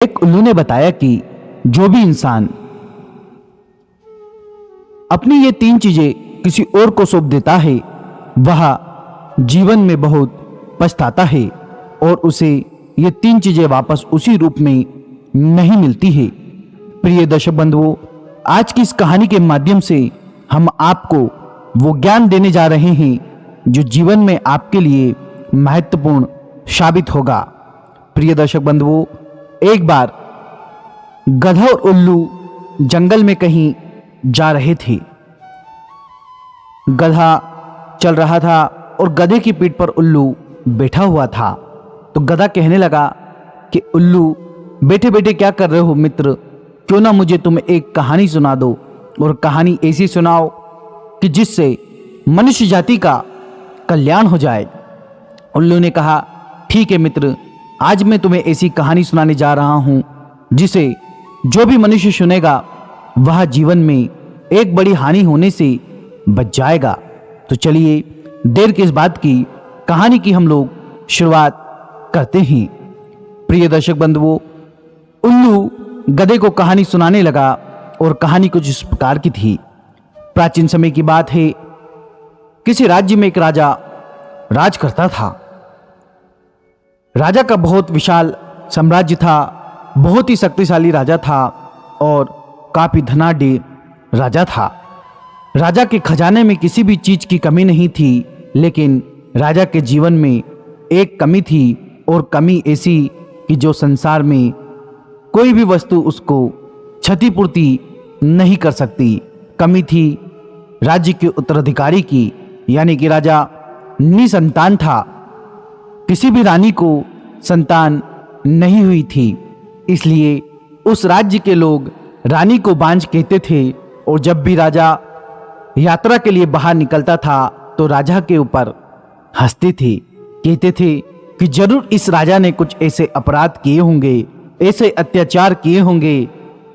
एक उल्लू ने बताया कि जो भी इंसान अपनी ये तीन चीजें किसी और को सौंप देता है वह जीवन में बहुत पछताता है और उसे ये तीन चीजें वापस उसी रूप में नहीं मिलती है। प्रिय दर्शक बंधुओं, आज की इस कहानी के माध्यम से हम आपको वो ज्ञान देने जा रहे हैं जो जीवन में आपके लिए महत्वपूर्ण साबित होगा। प्रिय दर्शक बंधुओं, एक बार गधा और उल्लू जंगल में कहीं जा रहे थे। गधा चल रहा था और गधे की पीठ पर उल्लू बैठा हुआ था। तो गधा कहने लगा कि उल्लू, बैठे बैठे क्या कर रहे हो मित्र, क्यों ना मुझे तुम एक कहानी सुना दो, और कहानी ऐसी सुनाओ कि जिससे मनुष्य जाति का कल्याण हो जाए। उल्लू ने कहा, ठीक है मित्र, आज मैं तुम्हें ऐसी कहानी सुनाने जा रहा हूं जिसे जो भी मनुष्य सुनेगा वह जीवन में एक बड़ी हानि होने से बच जाएगा। तो चलिए देर किस बात की, कहानी की हम लोग शुरुआत करते हैं। प्रिय दर्शक बंधुओं, उल्लू गधे को कहानी सुनाने लगा और कहानी कुछ इस प्रकार की थी। प्राचीन समय की बात है, किसी राज्य में एक राजा राज करता था। राजा का बहुत विशाल साम्राज्य था, बहुत ही शक्तिशाली राजा था और काफी धनाढ्य राजा था। राजा के खजाने में किसी भी चीज की कमी नहीं थी, लेकिन राजा के जीवन में एक कमी थी, और कमी ऐसी कि जो संसार में कोई भी वस्तु उसको क्षतिपूर्ति नहीं कर सकती। कमी थी राज्य के उत्तराधिकारी की, यानी कि राजा निसंतान था। किसी भी रानी को संतान नहीं हुई थी, इसलिए उस राज्य के लोग रानी को बांझ कहते थे। और जब भी राजा यात्रा के लिए बाहर निकलता था तो राजा के ऊपर हंसते थे, कहते थे कि जरूर इस राजा ने कुछ ऐसे अपराध किए होंगे, ऐसे अत्याचार किए होंगे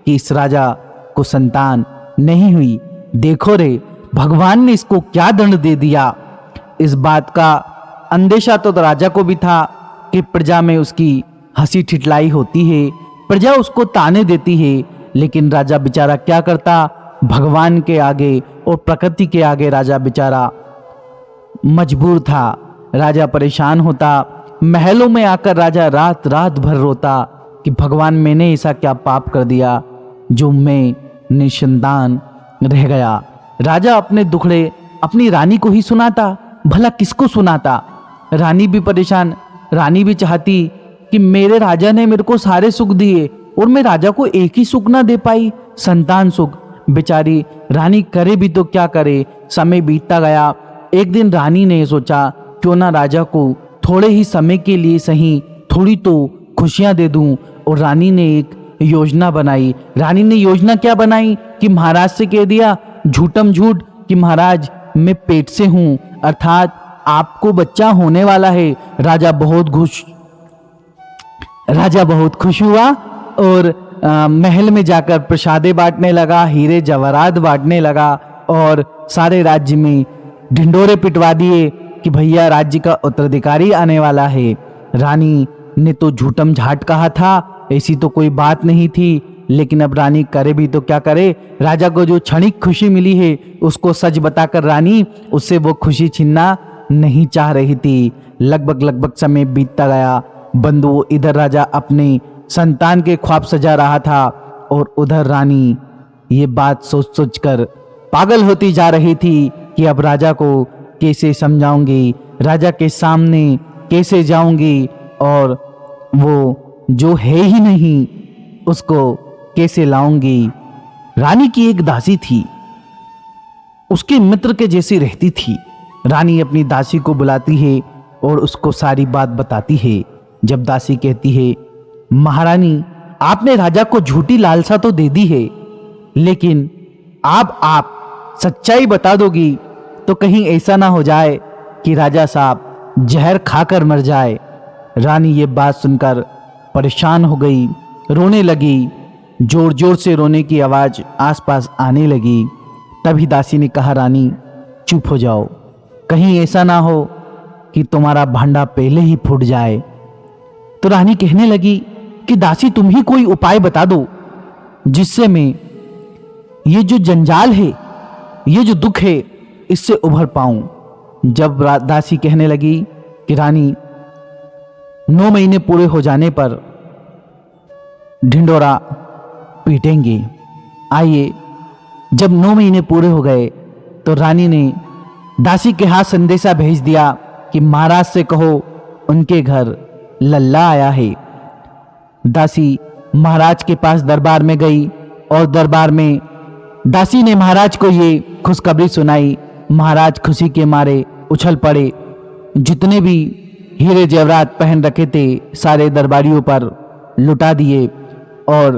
कि इस राजा को संतान नहीं हुई। देखो रे, भगवान ने इसको क्या दंड दे दिया। इस बात का अंदेशा तो राजा को भी था कि प्रजा में उसकी हंसी ठिठलाई होती है, प्रजा उसको ताने देती है, लेकिन राजा बेचारा क्या करता, भगवान के आगे और प्रकृति के आगे राजा बेचारा मजबूर था। राजा परेशान होता, महलों में आकर राजा रात रात भर रोता कि भगवान, मैंने ऐसा क्या पाप कर दिया जो मैं निसंतान रह गया। राजा अपने दुखड़े अपनी रानी को ही सुनाता, भला किसको सुनाता। रानी भी परेशान, रानी भी चाहती कि मेरे राजा ने मेरे को सारे सुख दिए और मैं राजा को एक ही सुख ना दे पाई, संतान सुख। बेचारी रानी करे भी तो क्या करे। समय बीतता गया। एक दिन रानी ने सोचा, क्यों ना राजा को थोड़े ही समय के लिए सही थोड़ी तो खुशियां दे दूं। और रानी ने एक योजना बनाई। रानी ने योजना क्या बनाई कि महाराज से कह दिया झूठम झूठ कि महाराज, मैं पेट से हूं, अर्थात आपको बच्चा होने वाला है। राजा बहुत खुश हुआ और महल में जाकर प्रसादे बांटने लगा, हीरे जवाहरात बांटने लगा और सारे राज्य में ढिंडोरे पिटवा दिए कि भैया राज्य का उत्तराधिकारी आने वाला है। रानी ने तो झूठम झाट कहा था, ऐसी तो कोई बात नहीं थी, लेकिन अब रानी करे भी तो क्या करे। राजा को जो क्षणिक खुशी मिली है उसको सच बताकर रानी उससे वो खुशी छीनना नहीं चाह रही थी। लगभग समय बीतता गया। बंधुओं, इधर राजा अपने संतान के ख्वाब सजा रहा था और उधर रानी ये बात सोच सोच कर पागल होती जा रही थी कि अब राजा को कैसे समझाऊंगी, राजा के सामने कैसे जाऊंगी, और वो जो है ही नहीं उसको कैसे लाऊंगी। रानी की एक दासी थी, उसके मित्र के जैसी रहती थी। रानी अपनी दासी को बुलाती है और उसको सारी बात बताती है। जब दासी कहती है, महारानी, आपने राजा को झूठी लालसा तो दे दी है, लेकिन आप सच्चाई बता दोगी तो कहीं ऐसा ना हो जाए कि राजा साहब जहर खाकर मर जाए। रानी ये बात सुनकर परेशान हो गई, रोने लगी। जोर जोर से रोने की आवाज आसपास आने लगी। तभी दासी ने कहा, रानी चुप हो जाओ, कहीं ऐसा ना हो कि तुम्हारा भांडा पहले ही फूट जाए। तो रानी कहने लगी कि दासी तुम ही कोई उपाय बता दो जिससे मैं ये जो जंजाल है, ये जो दुख है, इससे उभर पाऊं। जब दासी कहने लगी कि रानी 9 महीने पूरे हो जाने पर ढिंडोरा पीटेंगे। आइए, जब 9 महीने पूरे हो गए तो रानी ने दासी के हाथ संदेशा भेज दिया कि महाराज से कहो उनके घर लल्ला आया है। दासी महाराज के पास दरबार में गई और दरबार में दासी ने महाराज को ये खुशखबरी सुनाई। महाराज खुशी के मारे उछल पड़े। जितने भी हीरे जेवरात पहन रखे थे सारे दरबारियों पर लुटा दिए और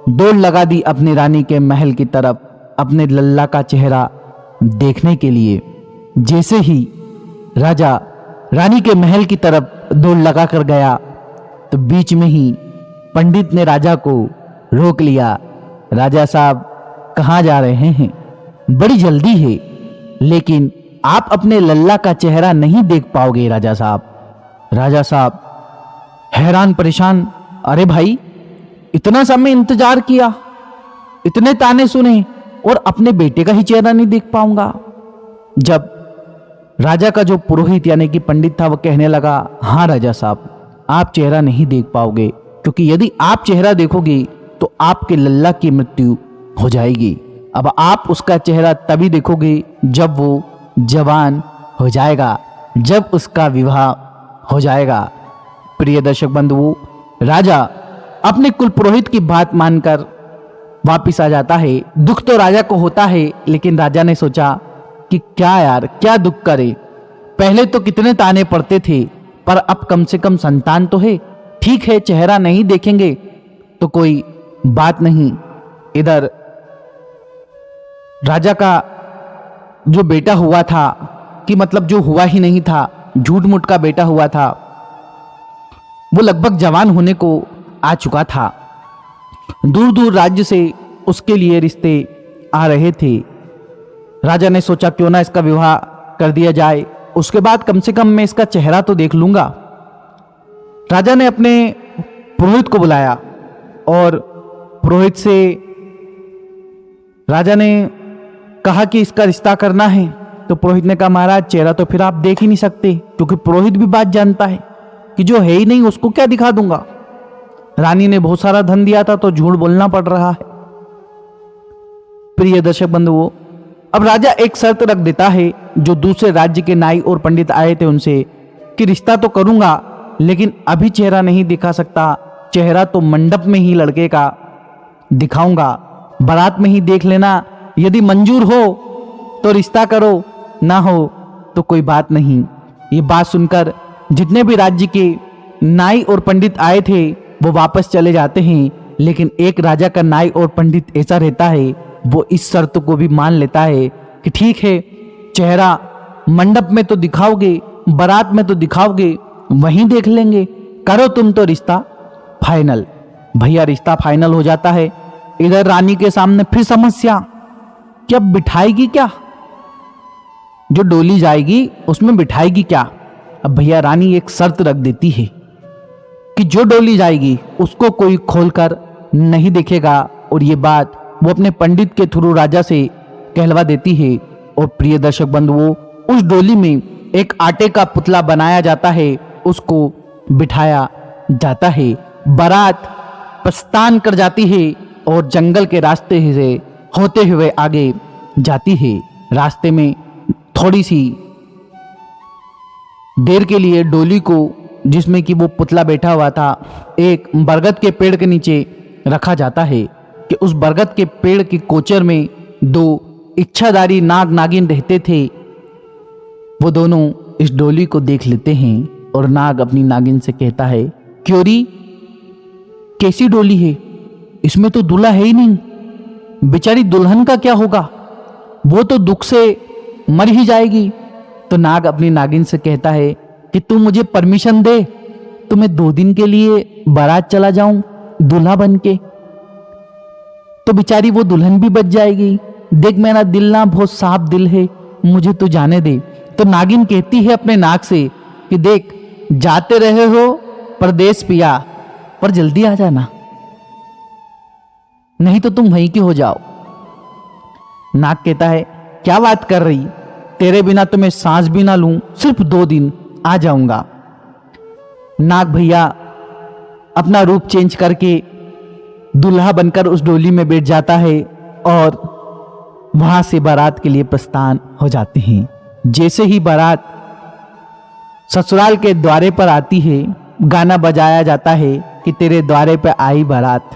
दौड़ लगा दी अपनी रानी के महल की तरफ अपने लल्ला का चेहरा देखने के लिए। जैसे ही राजा रानी के महल की तरफ दौड़ लगा कर गया तो बीच में ही पंडित ने राजा को रोक लिया। राजा साहब, कहाँ जा रहे हैं? बड़ी जल्दी है, लेकिन आप अपने लल्ला का चेहरा नहीं देख पाओगे राजा साहब। राजा साहब हैरान परेशान, अरे भाई, इतना समय इंतजार किया, इतने ताने सुने और अपने बेटे का ही चेहरा नहीं देख पाऊंगा। जब राजा का जो पुरोहित यानी कि पंडित था वो कहने लगा, हाँ राजा साहब, आप चेहरा नहीं देख पाओगे, क्योंकि यदि आप चेहरा देखोगे तो आपके लल्ला की मृत्यु हो जाएगी। अब आप उसका चेहरा तभी देखोगे जब वो जवान हो जाएगा, जब उसका विवाह हो जाएगा। प्रिय दर्शक बंधुओं, राजा अपने कुल पुरोहित की बात मानकर वापिस आ जाता है। दुख तो राजा को होता है, लेकिन राजा ने सोचा कि क्या यार, क्या दुख करे। पहले तो कितने ताने पड़ते थे, पर अब कम से कम संतान तो है। ठीक है, चेहरा नहीं देखेंगे तो कोई बात नहीं। इधर राजा का जो बेटा हुआ था, कि मतलब जो हुआ ही नहीं था, झूठ मूठ का बेटा हुआ था, वो लगभग जवान होने को आ चुका था। दूर दूर राज्य से उसके लिए रिश्ते आ रहे थे। राजा ने सोचा क्यों ना इसका विवाह कर दिया जाए, उसके बाद कम से कम मैं इसका चेहरा तो देख लूंगा। राजा ने अपने पुरोहित को बुलाया और पुरोहित से राजा ने कहा कि इसका रिश्ता करना है। तो पुरोहित ने कहा, महाराज चेहरा तो फिर आप देख ही नहीं सकते, क्योंकि पुरोहित भी बात जानता है कि जो है ही नहीं उसको क्या दिखा दूंगा। रानी ने बहुत सारा धन दिया था तो झूठ बोलना पड़ रहा है। प्रिय दर्शक बंधुओं, अब राजा एक शर्त रख देता है जो दूसरे राज्य के नाई और पंडित आए थे उनसे, कि रिश्ता तो करूंगा लेकिन अभी चेहरा नहीं दिखा सकता, चेहरा तो मंडप में ही लड़के का दिखाऊंगा, बारात में ही देख लेना, यदि मंजूर हो तो रिश्ता करो, ना हो तो कोई बात नहीं। ये बात सुनकर जितने भी राज्य के नाई और पंडित आए थे वो वापस चले जाते हैं, लेकिन एक राजा का नाई और पंडित ऐसा रहता है, वो इस शर्त को भी मान लेता है कि ठीक है, चेहरा मंडप में तो दिखाओगे, बारात में तो दिखाओगे, वहीं देख लेंगे, करो तुम तो रिश्ता फाइनल। भैया रिश्ता फाइनल हो जाता है। इधर रानी के सामने फिर समस्या, क्या बिठाएगी क्या, जो डोली जाएगी उसमें बिठाएगी क्या। अब भैया रानी एक शर्त रख देती है कि जो डोली जाएगी उसको कोई खोलकर नहीं देखेगा, और ये बात वो अपने पंडित के थ्रू राजा से कहलवा देती है। और प्रिय दर्शक बंधुओं, उस डोली में एक आटे का पुतला बनाया जाता है, उसको बिठाया जाता है। बारात प्रस्थान कर जाती है और जंगल के रास्ते से होते हुए आगे जाती है। रास्ते में थोड़ी सी देर के लिए डोली को, जिसमें कि वो पुतला बैठा हुआ था, एक बरगद के पेड़ के नीचे रखा जाता है कि उस बरगद के पेड़ की कोचर में 2 इच्छाधारी नाग नागिन रहते थे। वो दोनों इस डोली को देख लेते हैं और नाग अपनी नागिन से कहता है, क्योरी कैसी डोली है, इसमें तो दूल्हा है ही नहीं, बेचारी दुल्हन का क्या होगा, वो तो दुख से मर ही जाएगी। तो नाग अपनी नागिन से कहता है कि तू मुझे परमिशन दे, तो मैं 2 दिन के लिए बारात चला जाऊं दूल्हा बन के, तो बेचारी वो दुल्हन भी बच जाएगी। देख मेरा दिल ना बहुत साफ दिल है, मुझे तो जाने दे। तो नागिन कहती है अपने नाग से कि देख, जाते रहे हो परदेश पिया, पर जल्दी आ जाना, नहीं तो तुम वहीं के हो जाओ। नाग कहता है, क्या बात कर रही, तेरे बिना तो मैं सांस भी ना लूं, सिर्फ 2 दिन, आ जाऊंगा। नाग भैया अपना रूप चेंज करके दूल्हा बनकर उस डोली में बैठ जाता है और वहां से बारात के लिए प्रस्थान हो जाते हैं। जैसे ही बारात ससुराल के द्वारे पर आती है, गाना बजाया जाता है कि तेरे द्वारे पर आई बारात।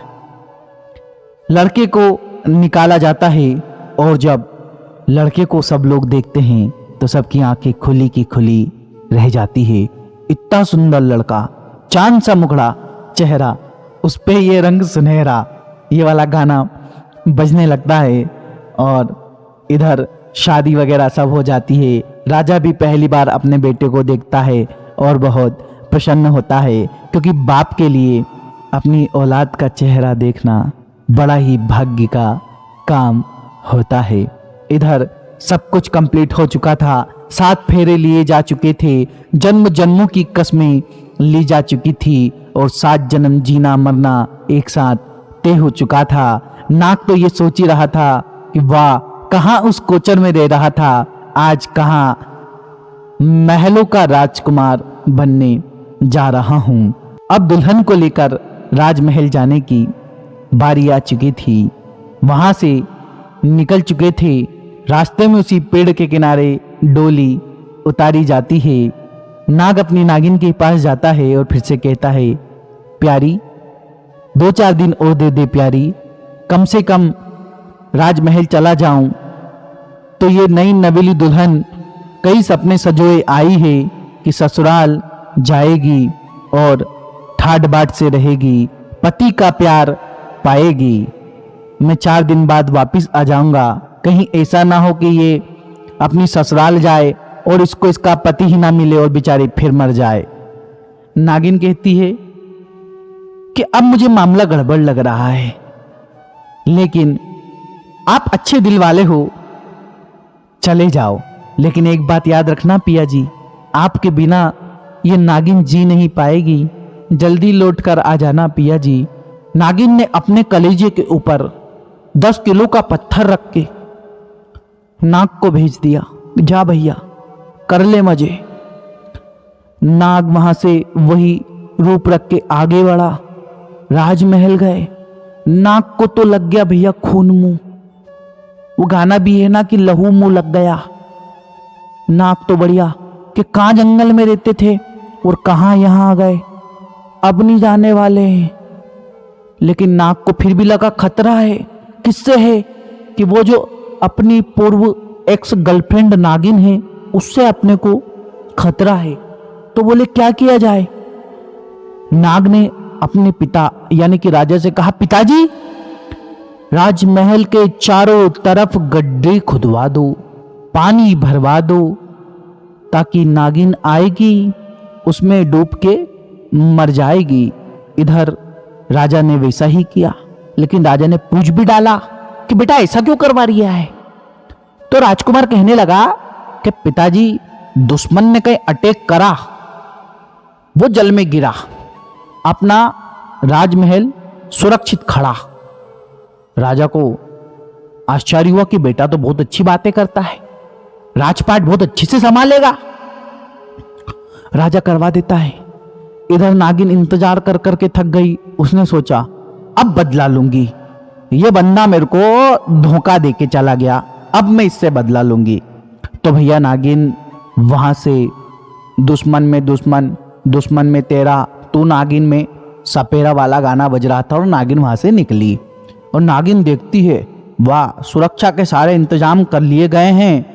लड़के को निकाला जाता है और जब लड़के को सब लोग देखते हैं तो सबकी आंखें खुली की खुली रह जाती है। इतना सुंदर लड़का, चांद सा मुखड़ा चेहरा, उस पे ये रंग सुनहरा, ये वाला गाना बजने लगता है और इधर शादी वगैरह सब हो जाती है। राजा भी पहली बार अपने बेटे को देखता है और बहुत प्रसन्न होता है, क्योंकि बाप के लिए अपनी औलाद का चेहरा देखना बड़ा ही भाग्य का काम होता है। इधर सब कुछ कंप्लीट हो चुका था, 7 फेरे लिए जा चुके थे, जन्म जन्मों की कस्में ली जा चुकी थी और 7 जन्म जीना मरना एक साथ तय हो चुका था। नाग तो ये सोच ही रहा था कि वाह, कहाँ उस कोचर में रह रहा था, आज कहाँ महलों का राजकुमार बनने जा रहा हूं। अब दुल्हन को लेकर राजमहल जाने की बारी आ चुकी थी। वहां से निकल चुके थे। रास्ते में उसी पेड़ के किनारे डोली उतारी जाती है। नाग अपनी नागिन के पास जाता है और फिर से कहता है, प्यारी 2-4 दिन और दे दे प्यारी, कम से कम राजमहल चला जाऊं तो ये नई नवेली दुल्हन कई सपने सजोए आई है कि ससुराल जाएगी और ठाट बाट से रहेगी, पति का प्यार पाएगी। मैं 4 दिन बाद वापस आ जाऊंगा, कहीं ऐसा ना हो कि ये अपनी ससुराल जाए और इसको इसका पति ही ना मिले और बेचारी फिर मर जाए। नागिन कहती है कि अब मुझे मामला गड़बड़ लग रहा है, लेकिन आप अच्छे दिल वाले हो, चले जाओ, लेकिन एक बात याद रखना पिया जी, आपके बिना ये नागिन जी नहीं पाएगी, जल्दी लौट कर आ जाना पिया जी। नागिन ने अपने कलेजे के ऊपर 10 किलो का पत्थर रख के नाग को भेज दिया, जा भैया कर ले मजे। नाग वहां से वही रूप रख के आगे बढ़ा, राजमहल गए। नाग को तो लग गया भैया खून मुंह, वो गाना भी है ना कि लहू मुंह लग गया। नाग तो बढ़िया कि कहाँ जंगल में रहते थे और कहाँ यहां आ गए, अब नहीं जाने वाले हैं। लेकिन नाग को फिर भी लगा खतरा है। किससे है? कि वो जो अपनी पूर्व एक्स गर्लफ्रेंड नागिन है उससे अपने को खतरा है। तो बोले क्या किया जाए। नाग ने अपने पिता यानी कि राजा से कहा, पिताजी राजमहल के चारों तरफ गड्ढे खुदवा दो, पानी भरवा दो, ताकि नागिन आएगी उसमें डूब के मर जाएगी। इधर राजा ने वैसा ही किया, लेकिन राजा ने पूछ भी डाला कि बेटा ऐसा क्यों करवा रिया है। तो राजकुमार कहने लगा कि पिताजी दुश्मन ने कहीं अटैक करा, वो जल में गिरा, अपना राजमहल सुरक्षित खड़ा। राजा को आश्चर्य हुआ कि बेटा तो बहुत अच्छी बातें करता है, राजपाट बहुत अच्छे से संभालेगा। राजा करवा देता है। इधर नागिन इंतजार कर करके थक गई। उसने सोचा अब बदला लूंगी, ये बंदा मेरे को धोखा दे के चला गया, अब मैं इससे बदला लूंगी। तो भैया नागिन वहां से दुश्मन में दुश्मन, दुश्मन में तेरा, तू नागिन में सपेरा वाला गाना बज रहा था और नागिन वहां से निकली। और नागिन देखती है, वाह सुरक्षा के सारे इंतजाम कर लिए गए हैं,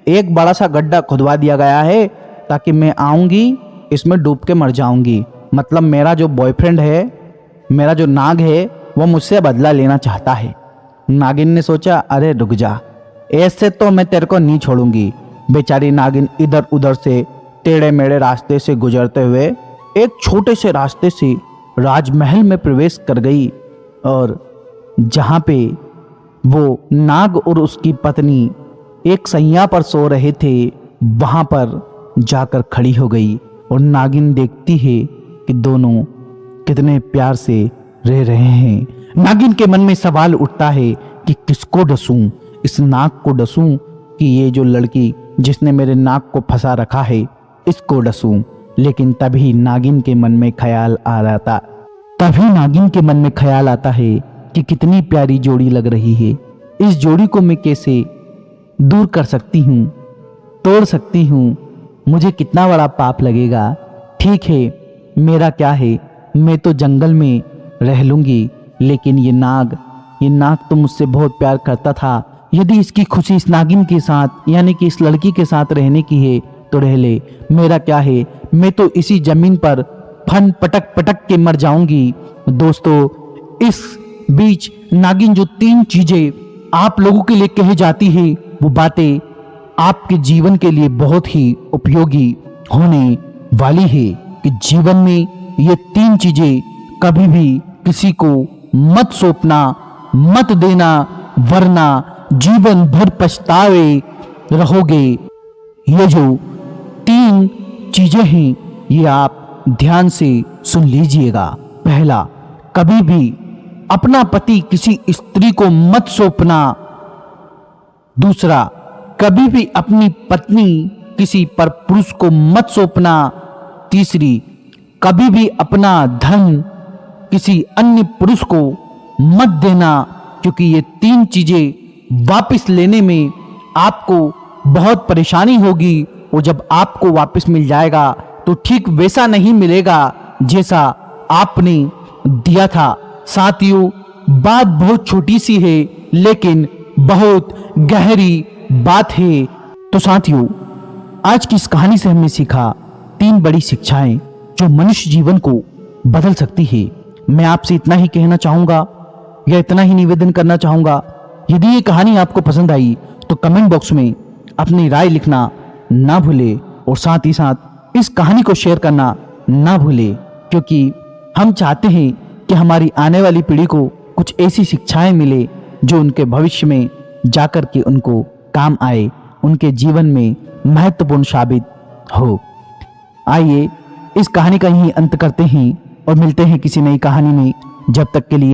एक बड़ा सा गड्ढा खुदवा दिया गया है ताकि मैं आऊंगी इसमें डूब के मर जाऊंगी। मतलब मेरा जो बॉयफ्रेंड है, मेरा जो नाग है, वो मुझसे बदला लेना चाहता है। नागिन ने सोचा अरे रुक जा, ऐसे तो मैं तेरे को नहीं छोड़ूंगी। बेचारी नागिन इधर उधर से टेढ़े मेढ़े रास्ते से गुजरते हुए एक छोटे से रास्ते से राजमहल में प्रवेश कर गई और जहाँ पे वो नाग और उसकी पत्नी एक सैया पर सो रहे थे वहाँ पर जाकर खड़ी हो गई। और नागिन देखती है कि दोनों कितने प्यार से रह रहे हैं। नागिन के मन में सवाल उठता है कि किसको डसूं, इस नाग को डसूं कि ये जो लड़की जिसने मेरे नाक को फंसा रखा है इसको डसूं। लेकिन तभी नागिन के मन में ख्याल आता है कि कितनी प्यारी जोड़ी लग रही है, इस जोड़ी को मैं कैसे दूर कर सकती हूँ, तोड़ सकती हूँ, मुझे कितना बड़ा पाप लगेगा। ठीक है, मेरा क्या है, मैं तो जंगल में रह लूंगी, लेकिन ये नाग तो मुझसे बहुत प्यार करता था। यदि इसकी खुशी इस नागिन के साथ यानी कि इस लड़की के साथ रहने की है तो रह ले, मेरा क्या है, मैं तो इसी जमीन पर फन पटक पटक के मर जाऊंगी। दोस्तों, इस बीच नागिन जो 3 चीजें आप लोगों के लिए कही जाती है, वो बातें आपके जीवन के लिए बहुत ही उपयोगी होने वाली है कि जीवन में ये 3 चीजें कभी भी किसी को मत सौंपना, मत देना, वरना जीवन भर पछतावे रहोगे। ये जो 3 चीजें हैं ये आप ध्यान से सुन लीजिएगा। पहला, कभी भी अपना पति किसी स्त्री को मत सौंपना। दूसरा, कभी भी अपनी पत्नी किसी परपुरुष को मत सौंपना। तीसरी, कभी भी अपना धन किसी अन्य पुरुष को मत देना, क्योंकि ये 3 चीजें वापस लेने में आपको बहुत परेशानी होगी और जब आपको वापस मिल जाएगा तो ठीक वैसा नहीं मिलेगा जैसा आपने दिया था। साथियों, बात बहुत छोटी सी है लेकिन बहुत गहरी बात है। तो साथियों, आज की इस कहानी से हमने सीखा 3 बड़ी शिक्षाएं जो मनुष्य जीवन को बदल सकती है। मैं आपसे इतना ही कहना चाहूंगा या इतना ही निवेदन करना चाहूंगा, यदि ये कहानी आपको पसंद आई तो कमेंट बॉक्स में अपनी राय लिखना ना भूले और साथ ही साथ इस कहानी को शेयर करना ना भूले, क्योंकि हम चाहते हैं कि हमारी आने वाली पीढ़ी को कुछ ऐसी शिक्षाएं मिले जो उनके भविष्य में जाकर के उनको काम आए, उनके जीवन में महत्वपूर्ण साबित हो। आइए इस कहानी का यही अंत करते हैं और मिलते हैं किसी नई कहानी में। जब तक के लिए